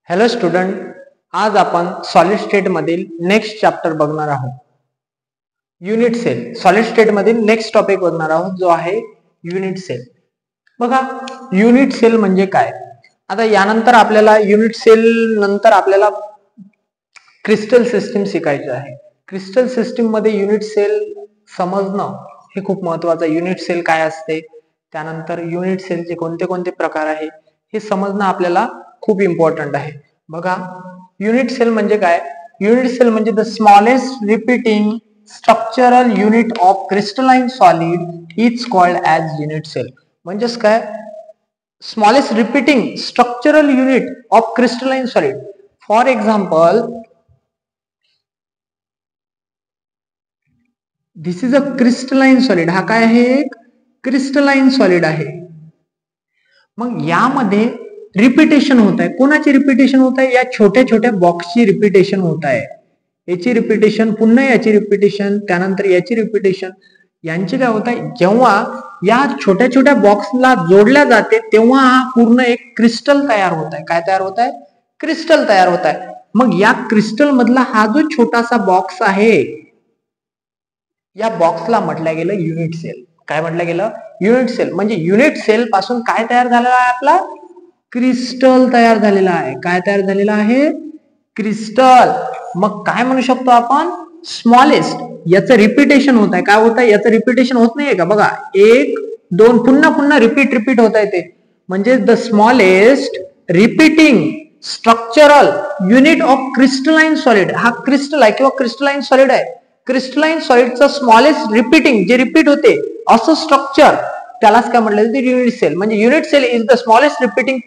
Hello student, आज आपण solid state मधील नेक्स्ट चॅप्टर बघणार आहोत. Unit cell. सॉलिड स्टेट मधील नेक्स्ट टॉपिक बघणार आहोत जो आहे युनिट सेल. बघा, युनिट सेल म्हणजे काय. आता यानंतर आपल्याला युनिट सेल नंतर आपल्याला क्रिस्टल सिस्टीम शिकायचे आहे. क्रिस्टल सिस्टीम मध्ये युनिट सेल समजणं हे खूप महत्वाचं आहे. युनिट सेल काय असते, त्यानंतर युनिट सेलचे कोणते कोणते प्रकार आहे हे समजणं आपल्याला खूप इम्पॉर्टंट आहे. बघा, युनिट सेल म्हणजे काय. युनिट सेल म्हणजे the smallest repeating structural unit of crystalline solid is called as unit cell. म्हणजेच काय, smallest repeating structural unit of crystalline solid. For example, this is a crystalline solid. हा काय आहे, एक crystalline solid आहे. मग यामध्ये रिपीटेशन होत आहे. कोणाची रिपीटेशन होत आहे, या छोट्या छोट्या बॉक्सची रिपीटेशन होत आहे. याची रिपीटेशन, पुन्हा याची रिपीटेशन, त्यानंतर याची रिपीटेशन. यांची काय होत आहे, जेव्हा या छोट्या छोट्या बॉक्सला जोडल्या जाते तेव्हा हा पूर्ण एक क्रिस्टल तयार होत आहे. काय तयार होत आहे, क्रिस्टल तयार होत आहे. मग या क्रिस्टल मधला हा जो छोटासा बॉक्स आहे, या बॉक्सला म्हटलं गेलं युनिट सेल. काय म्हटलं गेलं, युनिट सेल. म्हणजे युनिट सेल पासून काय तयार झालेला आहे, आपला क्रिस्टल तयार झालेला आहे. काय तयार झालेला आहे, क्रिस्टल. मग काय म्हणू शकतो आपण, स्मॉलेस्ट. याचं रिपीटेशन होत आहे. काय होत आहे, याचं रिपीटेशन होत नाहीये का. बघा, एक दोन पुन्हा पुन्हा रिपीट होत आहे. ते म्हणजे the smallest repeating structural unit of crystalline solid. हा क्रिस्टल आहे किंवा क्रिस्टलाइन सॉलिड आहे. क्रिस्टलाइन सॉलिडचं स्मॉलेस्ट रिपीटिंग, जे रिपीट होते असं स्ट्रक्चर, त्यालाच काय म्हटलं जाते, युनिट सेल. म्हणजे unit cell is the smallest repeating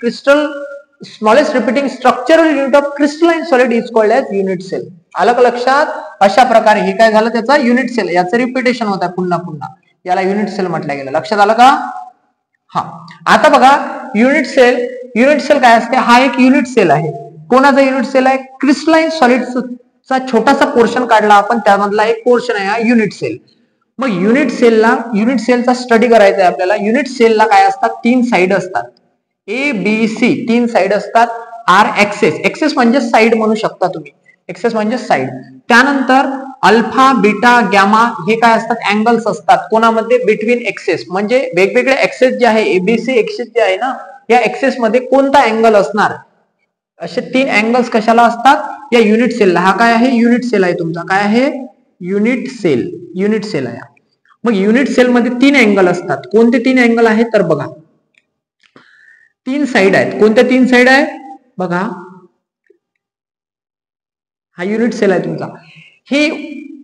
structural unit of crystalline solid is called as unit cell. आलं लक्षात. अशा प्रकारे हे काय झालं, त्याचा युनिट सेल. याचं रिपीटेशन होत आहे पुन्हा पुन्हा, याला युनिट सेल म्हटलं गेलं. लक्षात आलं का. हा, आता बघा, युनिट सेल काय असते. हा एक युनिट सेल आहे. कोणाचा युनिट सेल आहे, क्रिस्टलाइन सॉलिडचा छोटासा पोर्शन काढला आपण, त्यामधला एक पोर्शन आहे हा युनिट सेल. मग युनिट सेलचा स्टडी करायचा आहे आपल्याला. युनिट सेलला काय असतात, तीन साइड असतात. ए बी सी तीन साइड असतात. आर एक्सेस म्हणजे साइड म्हणू शकता तुम्ही. एक्सेस म्हणजे साइड. त्यानंतर अल्फा, बीटा, गॅमा हे काय असतात, अँगल्स असतात. कोणामध्ये, बिटवीन एक्सेस. म्हणजे वेगवेगळे एक्सेस जे आहे, एबीसी एक्सेस जे आहे ना, या एक्सेस मध्ये कोणता अँगल असणार, असे तीन अँगल्स कशाला असतात, या युनिट सेलला. हा काय आहे, युनिट सेल आहे तुमचा. काय आहे, युनिट सेल आहे. मग युनिट सेल मध्ये तीन अँगल असतात. कोणते तीन अँगल आहेत, तर बघा, तीन साइड आहेत. कोणत्या तीन साइड आहे, बघा, हा युनिट सेल आहे तुमचा. हे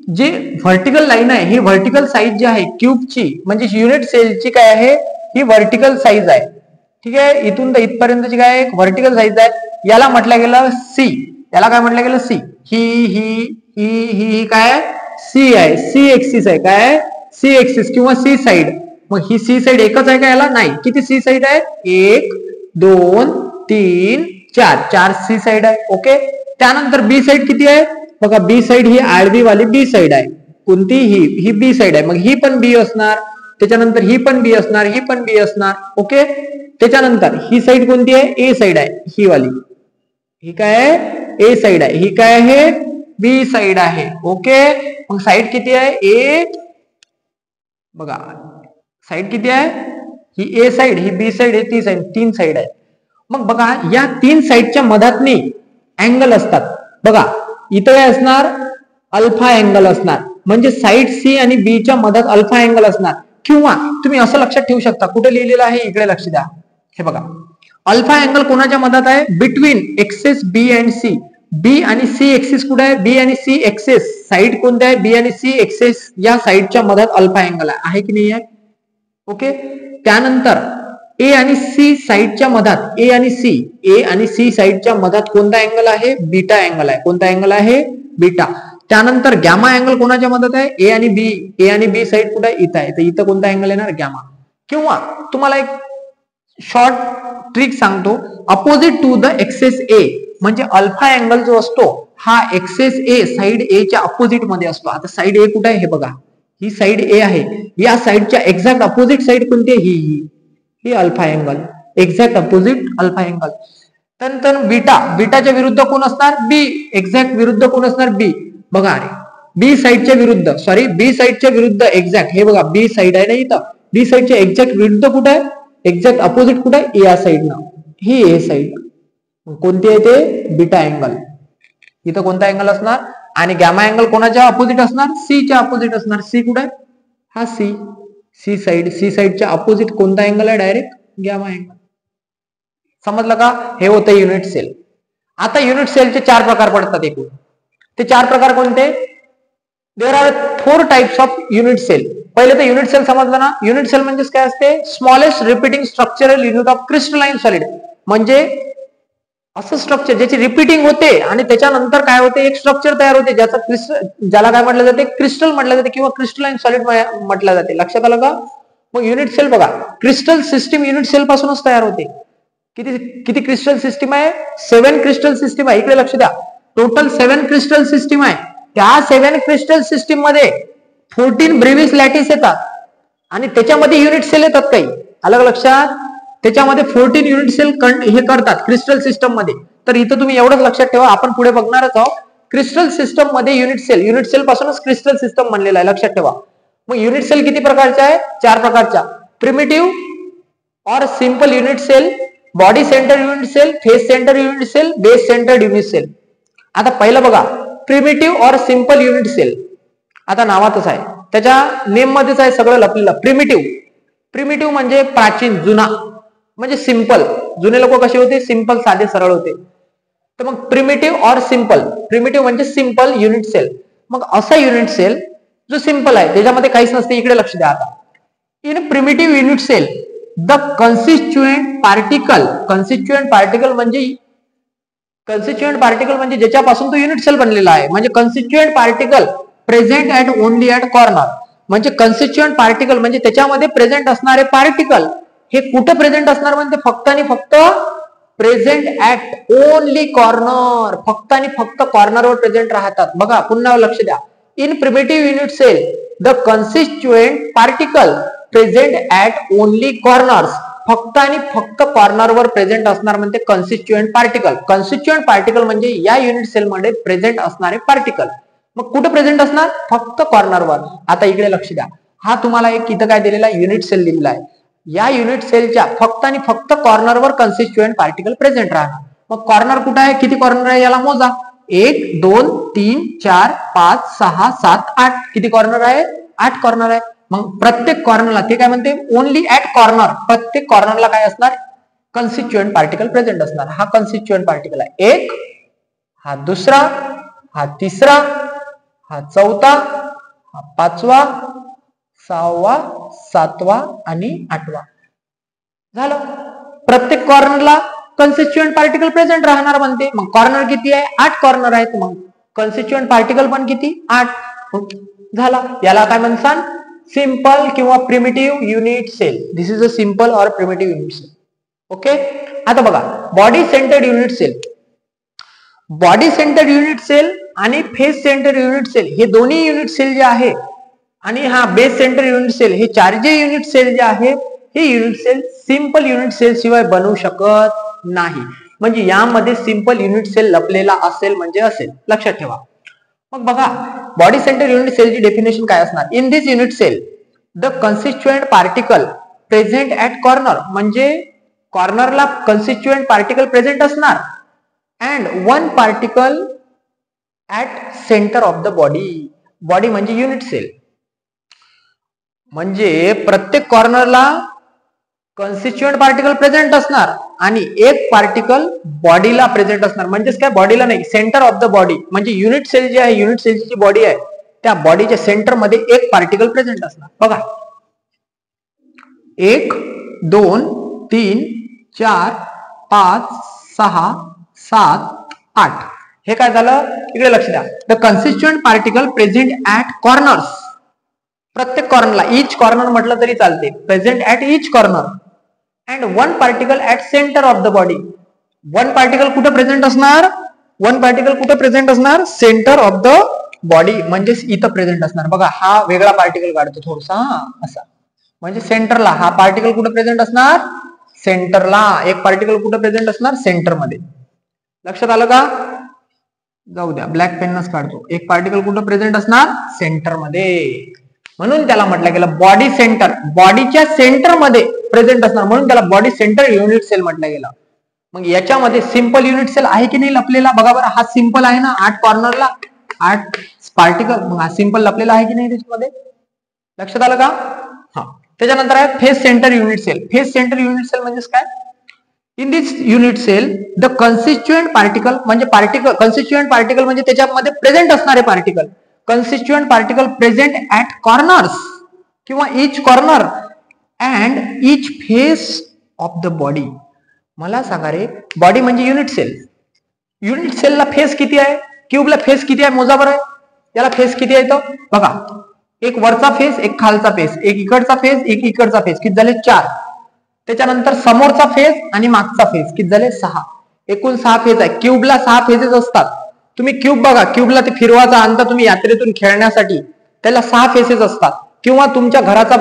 जे व्हर्टिकल लाईन आहे, ही व्हर्टिकल साइज जी आहे क्यूबची, म्हणजे युनिट सेलची काय आहे, ही व्हर्टिकल साइज आहे. ठीक आहे, इथून तर इथपर्यंतची काय एक व्हर्टिकल साइज आहे. याला म्हटलं गेलं सी. याला काय म्हटलं गेलं, सी. ही काय सी आहे, सी एक्सिस आहे. काय, सी एक्सिस किंवा सी साइड. मग ही सी साइड एकच आहे का, याला नाही. किती सी साइड आहे, 1 2 3 4 सी साइड आहे. ओके. त्यानंतर बी साइड किती आहे, बघा, बी साइड ही आडवी वाली बी साइड आहे. कोणती, ही बी साइड आहे. मग ही पण बी असणार, त्याच्यानंतर ही पण बी असणार, ही पण बी असणार. ओके. त्याच्यानंतर ही साइड कोणती आहे, ए साइड आहे, ही वाली. ही काय आहे, ए साइड आहे. ही काय आहे, बी साइड आहे. ओके. मग साइड किती आहे, ए, बघा साइड किती आहे, ही ए साइड, ही बी साइड, ही ती साइड, तीन साइड आहे. मग बघा, या तीन साइडच्या मधातनी अँगल असतात. बघा, इथं काय असणार, अल्फा अँगल असणार. म्हणजे साइड सी आणि बी च्या मधात अल्फा अँगल असणार. किंवा तुम्ही असं लक्षात ठेवू शकता, कुठे लिहिलेलं आहे, इकडे लक्ष द्या. हे बघा, अल्फा अँगल कोणाच्या मधात आहे, between axes B and C. B आणि सी एक्सिस कुठे आहे, बी आणि सी एक्सेस साइड कोणत्या आहे, बी आणि सी एक्सेस या साइडच्या मधात अल्फा अँगल आहे की नाही आहे. ओके. त्यानंतर ए आणि सी साइडच्या मधात, ए आणि सी साइडच्या मधात कोणता अँगल आहे, बीटा अँगल आहे. कोणता अँगल आहे, बीटा. त्यानंतर गॅमा अँगल कोणाच्या मधात आहे, ए आणि बी साइड कुठे आहे, इथं आहे. तर इथं कोणता अँगल येणार, गॅमा. किंवा तुम्हाला एक शॉर्ट ट्रिक सांगतो, अपोजिट टू द एक्सेस ए. म्हणजे अल्फा अँगल जो असतो हा एक्सेस ए, साइड ए च्या अपोजिट मध्ये असतो. आता साइड ए कुठे आहे, हे बघा, ही साइड ए आहे. या साइडच्या एक्झॅक्ट अपोजिट साइड कोणती आहे, ही alpha angle, exact opposite alpha angle. नंतर बीटा, बीटाच्या विरुद्ध कोण असणार? बी. एक्झॅक्ट विरुद्ध कोण असणार? बी. बघा अरे बी साईडच्या विरुद्ध, सॉरी बी साईडच्या विरुद्ध एक्झॅक्ट, हे बघा बी साईड आहे ना इथं, बी साईडच्या एक्झॅक्ट विरुद्ध कुठे आहे? एक्झॅक्ट अपोजिट कुठे आहे? या साईडनं, ही ए साईड. कोणती आहे ते? Beta angle. इथं कोणता अँगल असणार? आणि गॅमा अँगल कोणाच्या अपोजिट असणार? सी च्या अपोजिट असणार. सी कुठे आहे? हा सी. सी साईड, सी साईडच्या अपोजिट कोणता अँगल आहे? Direct gamma angle. समजलं का? हे होतं युनिट सेल. आता युनिट सेलचे 4 प्रकार पडतात एकूण. ते 4 प्रकार कोणते? There are 4 types of unit cell. पहिले तर युनिट सेल समजलं ना? युनिट सेल म्हणजे काय असते? Smallest repeating structural unit of crystalline solid. म्हणजे असं स्ट्रक्चर ज्याची रिपीटिंग होते आणि त्याच्यानंतर काय होते? एक स्ट्रक्चर तयार होते ज्याला काय म्हटलं जाते? क्रिस्टल म्हटलं जाते किंवा क्रिस्टलाइन सॉलिड म्हटलं जाते. लक्षात आलं का? मग युनिट सेल बघा, क्रिस्टल सिस्टीम युनिट सेल पासूनच तयार होते. किती किती क्रिस्टल सिस्टीम आहे? 7 क्रिस्टल सिस्टीम आहे. इकडे लक्ष द्या, टोटल 7 क्रिस्टल सिस्टीम आहे. त्या 7 क्रिस्टल सिस्टीम मध्ये 14 ब्रेव्हिस लॅटिस येतात आणि त्याच्यामध्ये युनिट सेल येतात काही. अलग लक्षात? त्याच्यामध्ये 14 युनिट सेल हे करतात क्रिस्टल सिस्टम मध्ये. तर इथं तुम्ही एवढंच लक्षात ठेवा, आपण पुढे बघणारच आहोत. क्रिस्टल सिस्टम मध्ये युनिट सेल पासूनच क्रिस्टल सिस्टम बनलेला आहे. लक्षात ठेवा. मग युनिट सेल किती प्रकारच्या आहे? 4 प्रकारच्या. Primitive or simple unit cell, body centre unit cell, face centre unit cell, base centre unit cell. आता पहिलं बघा, primitive or simple unit cell. आता नावातच आहे, त्याच्या नेम मध्येच आहे सगळं लपलेलं. प्रिमिटिव्ह म्हणजे प्राचीन, जुना, म्हणजे सिंपल. जुने लोक कसे होते? सिंपल, साधे, सरळ होते. तर मग प्रिमिटिव्ह और सिंपल. प्रिमिटिव्ह म्हणजे सिंपल युनिट सेल. मग असा युनिट सेल जो सिंपल आहे, त्याच्यामध्ये काहीच नसते. इकडे लक्ष द्या. आता in primitive unit cell the constituent particle म्हणजे ज्याच्यापासून तो युनिट सेल बनलेला आहे. म्हणजे constituent particle present at only at corner. म्हणजे कन्स्टिट्युएंट पार्टिकल म्हणजे त्याच्यामध्ये प्रेझेंट असणारे पार्टिकल हे कुठे प्रेझेंट असणार? म्हणजे फक्त आणि फक्त प्रेझेंट ऍट ओनली कॉर्नर. फक्त आणि फक्त कॉर्नरवर प्रेझेंट राहतात. बघा पुन्हा लक्ष द्या. In primitive unit cell the constituent particle present at only corners. फक्त आणि फक्त कॉर्नरवर प्रेझेंट असणार म्हणजे कन्स्टिट्युएंट पार्टिकल. कन्स्टिट्युएंट पार्टिकल म्हणजे या युनिट सेल मध्ये प्रेझेंट असणारे पार्टिकल. मग कुठे प्रेझेंट असणार? फक्त कॉर्नरवर. आता इकडे लक्ष द्या. हा तुम्हाला एक इथं काय दिलेला आहे? युनिट सेल दिलेला आहे. या युनिट सेलच्या फक्त आणि फक्त कॉर्नरवर कन्स्टिट्युएंट पार्टिकल प्रेझेंट राहणार. मग कॉर्नर कुठे आहे? किती कॉर्नर आहे याला मोजा. 1 2 3 4 5 6 7 8. किती कॉर्नर आहे? 8 कॉर्नर आहे. मग प्रत्येक कॉर्नरला ते काय म्हणते? Only at corner. प्रत्येक कॉर्नरला काय असणार? कन्स्टिट्युएंट पार्टिकल प्रेझेंट असणार. हा कन्स्टिट्युएंट पार्टिकल आहे. 1, हा दुसरा, हा तिसरा, हा चौथा, हा 5वा, 6वा, 7वा आणि 8वा. झालं. प्रत्येक कॉर्नरला कन्स्टिट्युएंट पार्टिकल प्रेझेंट राहणार म्हणते. मग कॉर्नर किती आहे? 8 कॉर्नर आहेत. मग कन्स्टिट्युएंट पार्टिकल पण किती? 8. झाला. याला काय म्हणतात? सिंपल किंवा primitive unit cell. This is a simple or primitive unit cell. Okay. आता बघा, body centered unit cell. Body centered unit cell आणि फेस सेंटर युनिट सेल हे दोन्ही युनिट सेल जे आहे आणि हा बेस सेंटर युनिट सेल, हे 4 जे युनिट सेल जे आहे, हे unit cell simple unit cell शिवाय बनवू शकत नाही. म्हणजे यामध्ये सिंपल युनिट सेल लपलेला असेल म्हणजे असेल. लक्षात ठेवा. मग बघा, बॉडी सेंटर युनिट सेलची डेफिनेशन काय असणार? In this unit cell the constituent particle present at corner. म्हणजे कॉर्नरला कन्स्टिट्युएंट पार्टिकल प्रेझेंट असणार and 1 particle at centre of the body. Body म्हणजे युनिट सेल. म्हणजे प्रत्येक कॉर्नरला कन्स्टिट्युएंट पार्टिकल प्रेझेंट असणार आणि 1 पार्टिकल बॉडीला प्रेझेंट असणार. म्हणजेच काय? बॉडीला नाही, सेंटर ऑफ द बॉडी. म्हणजे युनिट सेल जे आहे, युनिट सेलची जी बॉडी आहे, त्या बॉडीच्या सेंटर मध्ये 1 पार्टिकल प्रेझेंट असणार. बघा, 1 2 3 4 5 6 7 8. हे काय झालं? इकडे लक्ष द्या. The constituent particle present at corners. प्रत्येक कॉर्नरला, इच कॉर्नर म्हटलं तरी चालते, present at each corner and 1 particle at centre of the body. 1 particle कुठे प्रेझेंट असणार? 1 पार्टिकल कुठे प्रेझेंट असणार? Centre of the body. म्हणजे इथं प्रेझेंट असणार. बघा, हा वेगळा पार्टिकल काढतो थोडासा, असा. म्हणजे सेंटरला हा पार्टिकल कुठे प्रेझेंट असणार? सेंटरला. 1 पार्टिकल कुठे प्रेझेंट असणार? सेंटर मध्ये. लक्षात आलं का? जाऊ द्या, ब्लॅक पेनच काढतो. एक पार्टिकल कुठं प्रेझेंट असणार? सेंटर मध्ये. म्हणून त्याला म्हटलं गेलं बॉडी सेंटर, बॉडीच्या सेंटर मध्ये प्रेझेंट असणार, म्हणून त्याला बॉडी सेंटर युनिट सेल म्हटलं गेलं. मग याच्यामध्ये सिंपल युनिट सेल आहे की नाही लपलेला? बघा बरं, हा सिंपल आहे ना, 8 कॉर्नरला 8 पार्टिकल, मग हा सिंपल लपलेला आहे की नाही त्याच्यामध्ये? लक्षात आलं का? हा. त्याच्यानंतर आहे face centre unit cell. Face centre unit cell म्हणजे काय? In this unit cell the constituent particle, म्हणजे पार्टिकल कन्स्टिट्युएंट पार्टिकल म्हणजे त्याच्यामध्ये प्रेझेंट असणारे particle, constituent particle present at corners किंवा each corner and each face of the body. मला सांगा रे, बॉडी म्हणजे युनिट सेल, युनिट सेलला फेस किती आहे? क्यूबला फेस किती आहे मोजा बरं. त्याला फेस किती आहे? तो बघा, एक वरचा फेस, एक खालचा फेस, एक इकडचा फेस, एक इकडचा फेस, किती झाले? 4. त्याच्यानंतर समोरचा फेस आणि मागचा फेस किती झाले? 6. एकूण 6 फेस आहे. क्यूबला 6 फेसेस असतात. तुम्ही क्यूब बघा, क्यूबला ते फिरवायचा आणता तुम्ही यात्रेतून खेळण्यासाठी, त्याला 6 फेसेस असतात. किंवा तुमच्या घराचा,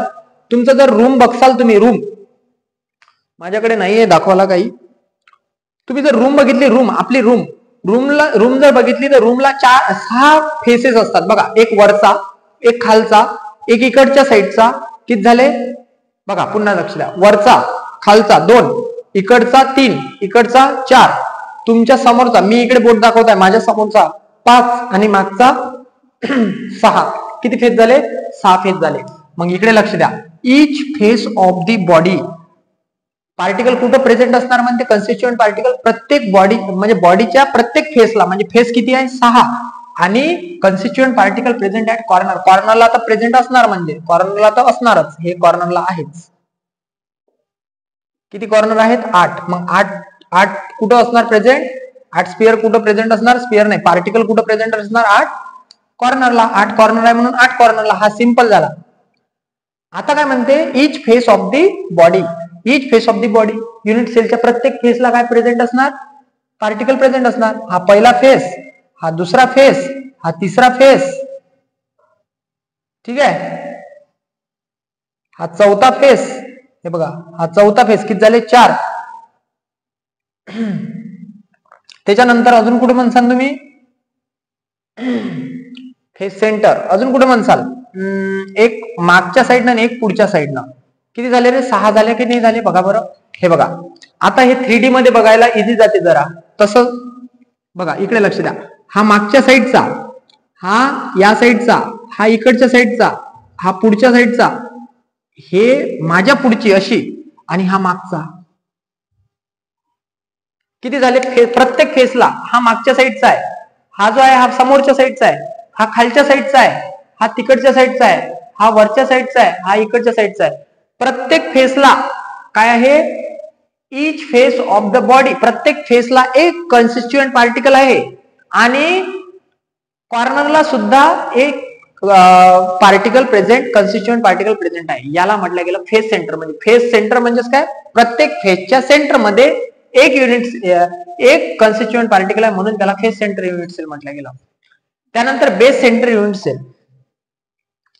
तुमचा जर रूम बघसाल तुम्ही, रूम माझ्याकडे नाहीये दाखवायला काही, तुम्ही जर रूम बघितली, रूम आपली रूम जर बघितली तर रूमला 6 फेसेस असतात. बघा, एक वरचा, एक खालचा, एक इकडच्या साईडचा, किती झाले? बघा, पुन्हा लक्ष द्या, वरचा खालचा 2, इकडचा 3, इकडचा 4, तुमच्या समोरचा, मी इकडे बोट दाखवताय, माझ्या समोरचा 5 आणि मागचा 6. किती फेस झाले? 6 फेस झाले. मग इकडे लक्ष द्या, each face of the body, particle कुठं प्रेझेंट असणार म्हणजे कन्स्टिट्युएंट पार्टिकल प्रत्येक बॉडी, म्हणजे बॉडीच्या प्रत्येक फेसला, म्हणजे फेस किती आहे? 6. आणि कन्स्टिट्युएंट पार्टिकल प्रेझेंट ऍट कॉर्नर, कॉर्नरला तर प्रेझेंट असणार, म्हणजे कॉर्नरला तर असणारच, हे कॉर्नरला आहेच. किती कॉर्नर आहेत? 8. मग 8 कुठं असणार प्रेझेंट? 8 स्पिअर कुठं प्रेझेंट असणार? स्पिअर नाही, पार्टिकल कुठं प्रेझेंट असणार? 8 कॉर्नरला. 8 कॉर्नर आहे म्हणून 8 कॉर्नरला. हा सिंपल झाला. आता काय म्हणते? Each face of the body, each face of the body, unit सेलच्या प्रत्येक फेसला काय प्रेझेंट असणार? पार्टिकल प्रेझेंट असणार. हा पहिला फेस, हा दुसरा फेस, हा तिसरा फेस, ठीक आहे, हा चौथा फेस, हे बघा, हा चौथा फेस, किती झाले? 4. त्याच्यानंतर अजून कुठे म्हणसाल तुम्ही? Face centre. अजून कुठे म्हणसाल? एक मागच्या साईडनं आणि एक पुढच्या साईडनं. किती झाले रे? 6 झाले की नाही झाले? बघा बरं, हे बघा, आता हे 3D मध्ये बघायला इझी जाते जरा. तसं बघा, इकडे लक्ष द्या, हा मागच्या साईडचा, हा या साईडचा, हा इकडच्या साईडचा, हा पुढच्या साईडचा, हे माझ्या पुढची अशी, आणि हा मागचा. किती झाले? प्रत्येक फेसला हा मागच्या साईडचा आहे, हा जो आहे हा समोरच्या साईडचा आहे, हा खालच्या साईडचा आहे, हा तिकडच्या साईडचा आहे, हा वरच्या साईडचा आहे, हा इकडच्या साईडचा आहे. प्रत्येक फेसला काय आहे? इच फेस ऑफ द बॉडी, प्रत्येक फेसला एक कन्स्टिट्युएंट पार्टिकल आहे, आणि कॉर्नरला सुद्धा एक पार्टिकल प्रेझेंट, कन्स्टिट्युएंट पार्टिकल प्रेझेंट आहे. याला म्हटलं गेलं फेस सेंटर. म्हणजे फेस सेंटर म्हणजेच काय? प्रत्येक फेसच्या सेंटर मध्ये एक कन्स्टिट्युएंट पार्टिकल आहे, म्हणून त्याला फेस सेंटर युनिट सेल म्हटलं गेलं. त्यानंतर base centre unit cell.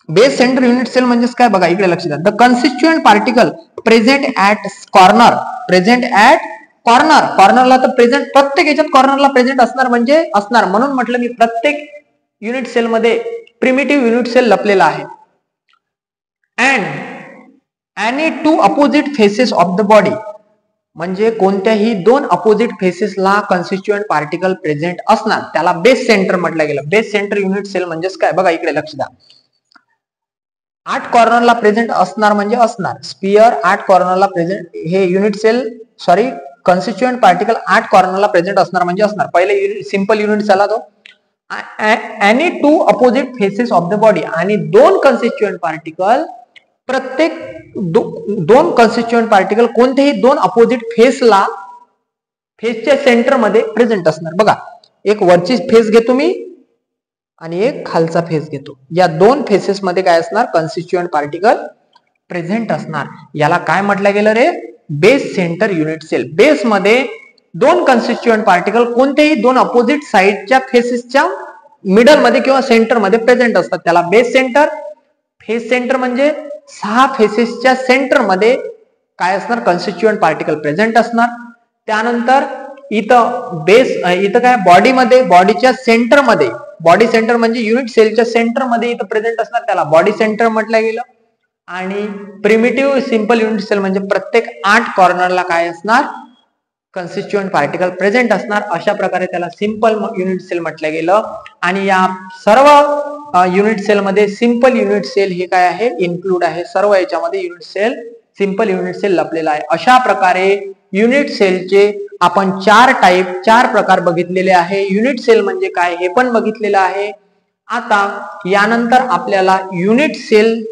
Base centre unit cell म्हणजेच काय? बघा, इकडे लक्ष द्या, the constituent particle present at corner, present at corner, कॉर्नरला तर प्रेझेंट, प्रत्येक याच्यात कॉर्नरला प्रेझेंट असणार, म्हणजे असणार, म्हणून म्हटलं मी प्रत्येक युनिट सेल मध्ये प्रिमिटिव्ह युनिट सेल लपलेला आहे. And any 2 opposite faces of the body, म्हणजे कोणत्याही 2 अपोजिट फेसेसला कन्स्टिट्युएंट पार्टिकल प्रेझेंट असणार, त्याला बेस सेंटर म्हटलं गेलं. बेस सेंटर युनिट सेल म्हणजेच काय? बघा, इकडे लक्ष द्या, 8 कॉर्नरला प्रेझेंट असणार म्हणजे असणार. स्पिअर 8 कॉर्नरला प्रेझेंट, हे unit cell, sorry, constituent particle 8 कॉर्नरला प्रेझेंट असणार म्हणजे असणार. पहिले सिंपल युनिट चला तो, any 2 opposite faces of the body, आणि 2 कन्स्टिट्युएंट पार्टिकल, प्रत्येक 2 कन्स्टिट्युएंट पार्टिकल कोणतेही 2 अपोजिट फेसला, फेसच्या सेंटर मध्ये प्रेझेंट असणार. बघा, एक वरची फेस घेतो मी आणि एक खालचा फेस घेतो. या 2 फेसेस मध्ये काय असणार? कन्स्टिट्युएंट पार्टिकल प्रेझेंट असणार. याला काय म्हटलं गेलं रे? Base centre unit cell. Base मध्ये 2 कन्स्टिट्युएंट पार्टिकल कोणतेही 2 अपोजिट साइडच्या फेसेसच्या मिडल मध्ये किंवा सेंटर मध्ये प्रेझेंट असतात, त्याला बेस सेंटर. फेस सेंटर म्हणजे 6 फेसेसच्या सेंटर मध्ये काय असणार? कन्स्टिट्युएंट पार्टिकल प्रेझेंट असणार. त्यानंतर इथं इथं काय बॉडीमध्ये, बॉडीच्या सेंटरमध्ये, बॉडी सेंटर म्हणजे युनिट सेलच्या सेंटरमध्ये इथं प्रेझेंट असणार, त्याला बॉडी सेंटर म्हटलं गेलं. आणि प्रिमिटिव्ह सिंपल युनिट सेल म्हणजे प्रत्येक 8 कॉर्नरला काय असणार, कन्स्टिट्युएंट पार्टिकल प्रेझेंट असणार. अशा प्रकारे त्याला सिंपल युनिट सेल म्हटलं गेलं. आणि या सर्व युनिट सेल मध्ये सिंपल युनिट सेल हे काय आहे, इन्क्लूड आहे. सर्व याच्यामध्ये unit cell, simple unit cell लपलेला आहे. अशा प्रकारे युनिट सेलचे आपण 4 प्रकार बघितलेले आहे. युनिट सेल म्हणजे काय हे पण बघितलेलं आहे. आता यानंतर आपल्याला युनिट सेल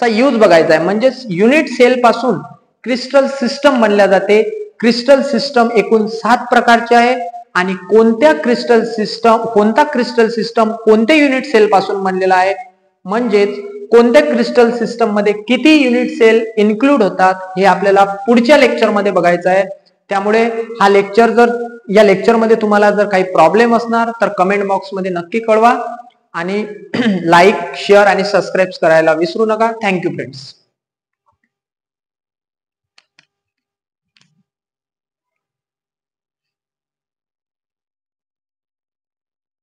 चा यूज बघायचा आहे. म्हणजे युनिट सेल पासून क्रिस्टल सिस्टम बनल्या जाते. क्रिस्टल सिस्टम एकूण 7 प्रकारचे आहे. आणि कोणता क्रिस्टल सिस्टम कोणत्या युनिट सेल पासून बनलेला आहे, म्हणजेच कोणत्या क्रिस्टल सिस्टम मध्ये किती युनिट सेल इन्क्लूड होतात हे आपल्याला पुढच्या लेक्चर मध्ये बघायचं आहे. त्यामुळे हा लेक्चर, जर या लेक्चर मध्ये तुम्हाला जर काही प्रॉब्लेम असणार तर कमेंट बॉक्स मध्ये नक्की कळवा. आणि लाईक, शेअर आणि सबस्क्राईब करायला विसरू नका. Thank you friends.